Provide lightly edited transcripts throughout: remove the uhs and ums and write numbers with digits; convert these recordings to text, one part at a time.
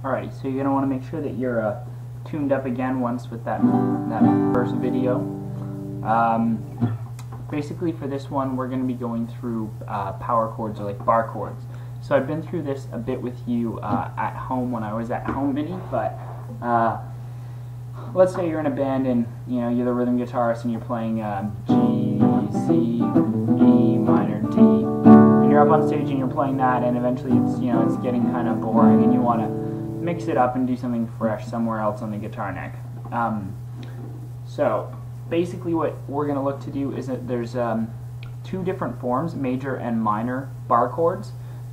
Alright, so you're going to want to make sure that you're tuned up again once with that first video. Basically for this one we're going to be going through power chords, or like bar chords. So I've been through this a bit with you at home when I was at home mini, but let's say you're in a band and you're the rhythm guitarist and you're playing G, C, E minor, D, and you're up on stage and you're playing that, and eventually it's getting kind of boring and you want to mix it up and do something fresh somewhere else on the guitar neck. So basically what we're going to look to do is that there's two different forms, major and minor bar chords,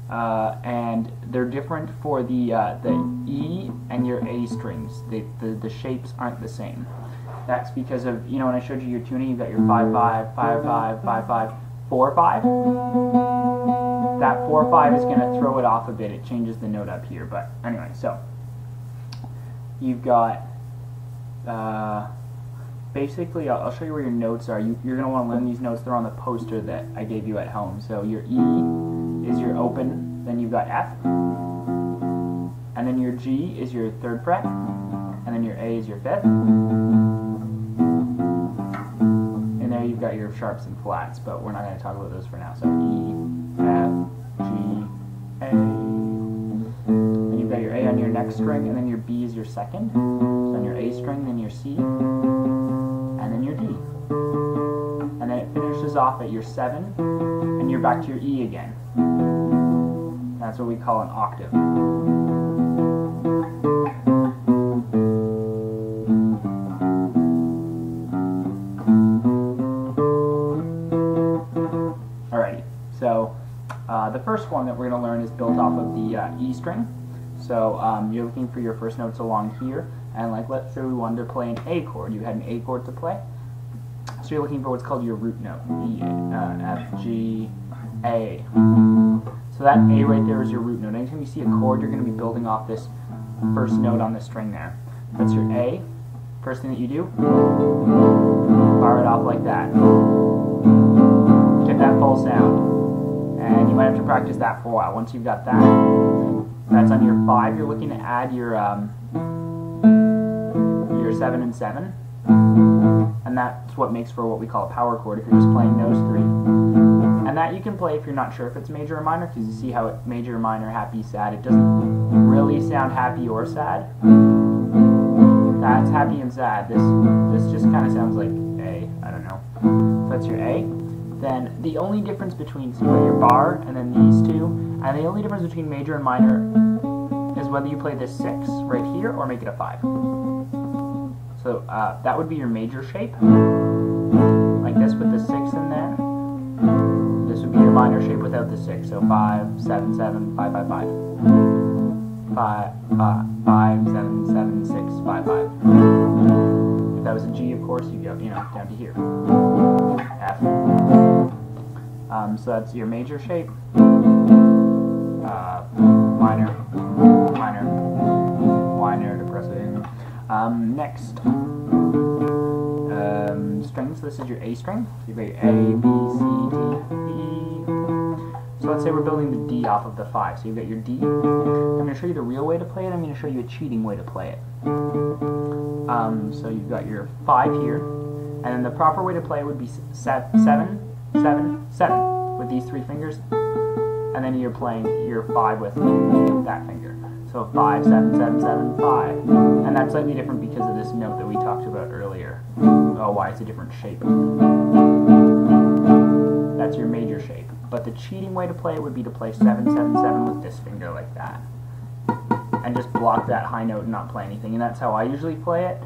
and they're different for the E and your A strings. The shapes aren't the same. That's because of, when I showed you your tuning, you've got your 5-5, 5-5, 5-5, 4-5. That 4-5 is going to throw it off a bit. It changes the note up here. But anyway, so you've got basically, I'll show you where your notes are. You're going to want to learn these notes. They're on the poster that I gave you at home. So your E is your open, then you've got F, and then your G is your 3rd fret, and then your A is your 5th, and there you've got your sharps and flats, but we're not going to talk about those for now. So E, F, G, A, and you've got your A on your next string, and then your B is your 2nd, so on your A string, then your C, and then your D, and then it finishes off at your 7, and you're back to your E again. That's what we call an octave. Alrighty, so the first one that we're going to learn is built off of the E string. So you're looking for your first notes along here, and like let's say we wanted to play an A chord. You had an A chord to play, so you're looking for what's called your root note, E, F, G, A. So that A right there is your root note. Anytime you see a chord, you're going to be building off this first note on the string there. That's your A. First thing that you do, bar it off like that. Get that full sound. And you might have to practice that for a while. Once you've got that, that's on your 5. You're looking to add your 7 and 7. And that's what makes for what we call a power chord if you're just playing those 3. And that you can play if you're not sure if it's major or minor, because you see how it major, minor, happy, sad. It doesn't really sound happy or sad. That's happy and sad. This just kind of sounds like A. I don't know. So that's your A. Then the only difference between, so you got your bar and then these two, and the only difference between major and minor is whether you play this 6 right here or make it a 5. So that would be your major shape, like this with the 6 in there. This would be your minor shape without the 6. So 5, 7, 7, 5, 5, 5. 5, 7, 7, 6, 5, 5. If that was a G, of course, you go, down to here. F. So that's your major shape. Minor, minor, minor, depressive. Next. Strings. So this is your A string. So you've got your A, B, C, D, E. So let's say we're building the D off of the 5. So you've got your D. I'm going to show you the real way to play it. I'm going to show you a cheating way to play it. So you've got your 5 here, and then the proper way to play it would be 7, 7, 7 with these 3 fingers, and then you're playing your 5 with that finger. So 5, 7, 7, 7, 5. And that's slightly different because of this note that we talked about earlier. Oh, why it's a different shape. That's your major shape. But the cheating way to play it would be to play 7, 7, 7 with this finger like that. And just block that high note and not play anything. And that's how I usually play it.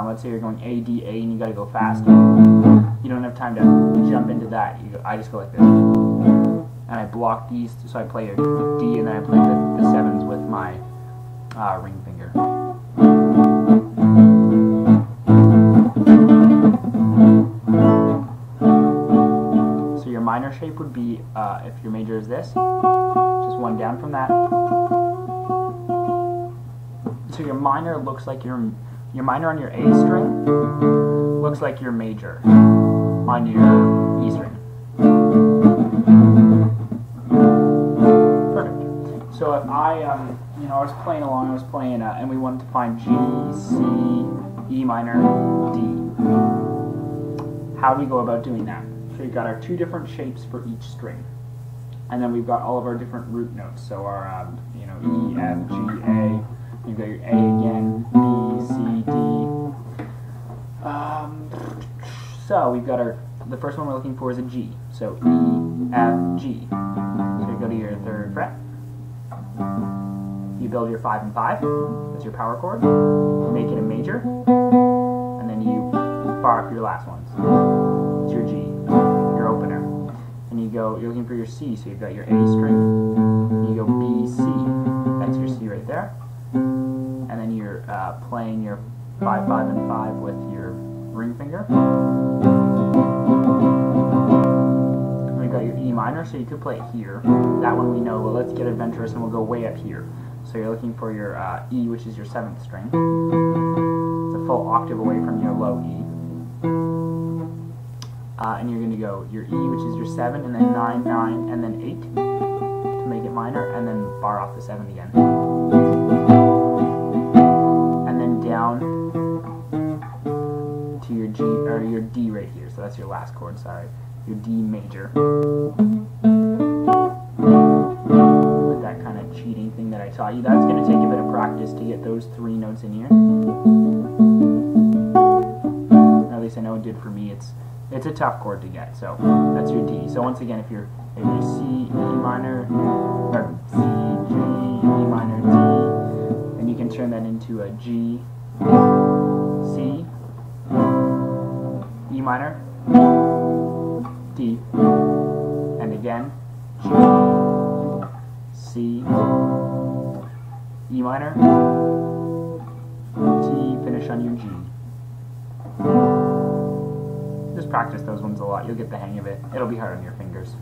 Let's say you're going A, D, A, and you got to go fast. You don't have time to jump into that. I just go like this. And I block these, so I play a D, and then I play the 7s with my ring finger. So your minor shape would be, if your major is this, just 1 down from that. So your minor looks like your minor on your A string looks like your major on your E string. Perfect. So if I I was playing along. I was playing, and we wanted to find G, C, E minor, D. How do we go about doing that? So we've got our two different shapes for each string, and then we've got all of our different root notes. So our, E, F, G, A. You've got your A again, B, C, D. So we've got the first one we're looking for is a G. So E, F, G. So you go to your third fret. You build your 5 and 5. That's your power chord. Make it a major, and then you bar up your last ones. It's your G, your opener. And you're looking for your C. So you've got your A string. You go B, C. That's your C right there. And then you're playing your 5, 5, and 5 with your ring finger. We've got your E minor, so you could play it here. That one we know, but let's get adventurous and we'll go way up here. So you're looking for your E, which is your 7th string. It's a full octave away from your low E. And you're going to go your E, which is your 7, and then 9, 9, and then 8 to make it minor, and then bar off the 7 again. And then down to your G, or your D right here. So that's your last chord, sorry. Your D major. With that kind of cheating thing that I taught you. That's going to take a bit of practice to get those 3 notes in here. At least I know it did for me. It's a tough chord to get, so that's your D. So once again, if you're C, E minor, or C, G, E minor, D, then you can turn that into a G, C, E minor, D, and again, G, C, E minor, T, finish on your G. Just practice those ones a lot. You'll get the hang of it. It'll be hard on your fingers.